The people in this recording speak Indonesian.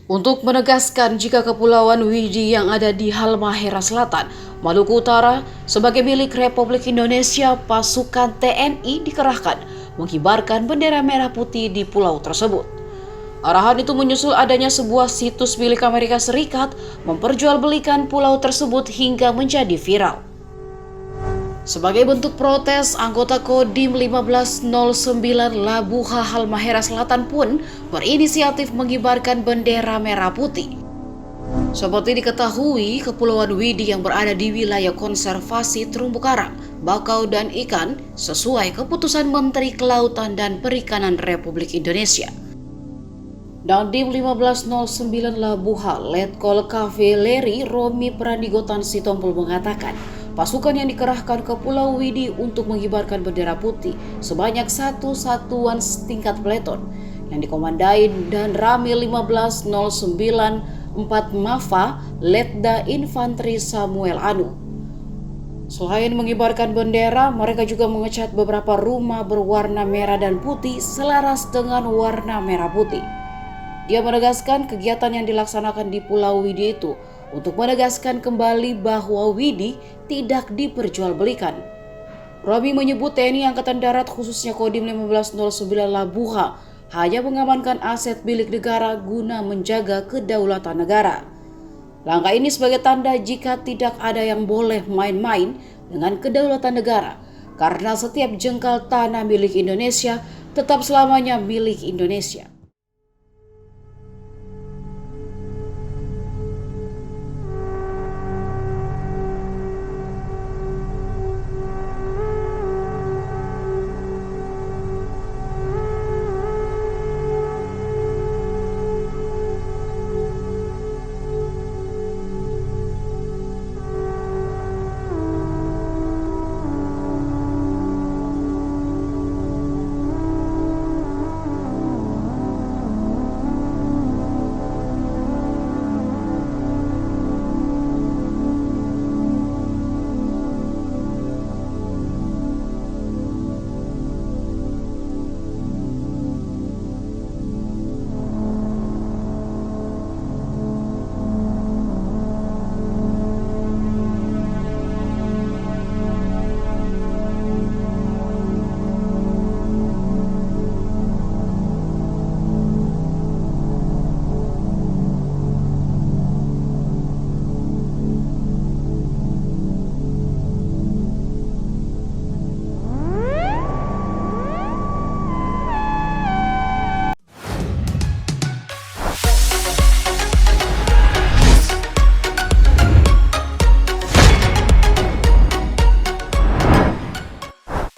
Untuk menegaskan jika Kepulauan Widi yang ada di Halmahera Selatan, Maluku Utara sebagai milik Republik Indonesia, pasukan TNI dikerahkan mengibarkan bendera merah putih di pulau tersebut. Arahan itu menyusul adanya sebuah situs milik Amerika Serikat memperjualbelikan pulau tersebut hingga menjadi viral. Sebagai bentuk protes, anggota Kodim 1509 Labuha Halmahera Selatan pun berinisiatif mengibarkan bendera merah putih. Seperti diketahui, Kepulauan Widi yang berada di wilayah konservasi terumbu karang, bakau, dan ikan sesuai keputusan Menteri Kelautan dan Perikanan Republik Indonesia. Dandim 1509 Labuha Letkol Kavaleri Romi Prandigotan Sitompul mengatakan, pasukan yang dikerahkan ke Pulau Widi untuk mengibarkan bendera putih sebanyak satu satuan tingkat peleton yang dikomandai dan Ramil 1509 4 Mafa Letda Infanteri Samuel Anu. Selain mengibarkan bendera, mereka juga mengecat beberapa rumah berwarna merah dan putih selaras dengan warna merah putih. Dia menegaskan kegiatan yang dilaksanakan di Pulau Widi itu untuk menegaskan kembali bahwa Widi tidak diperjualbelikan. Romi menyebut TNI Angkatan Darat khususnya Kodim 1509 Labuha hanya mengamankan aset milik negara guna menjaga kedaulatan negara. Langkah ini sebagai tanda jika tidak ada yang boleh main-main dengan kedaulatan negara, karena setiap jengkal tanah milik Indonesia tetap selamanya milik Indonesia.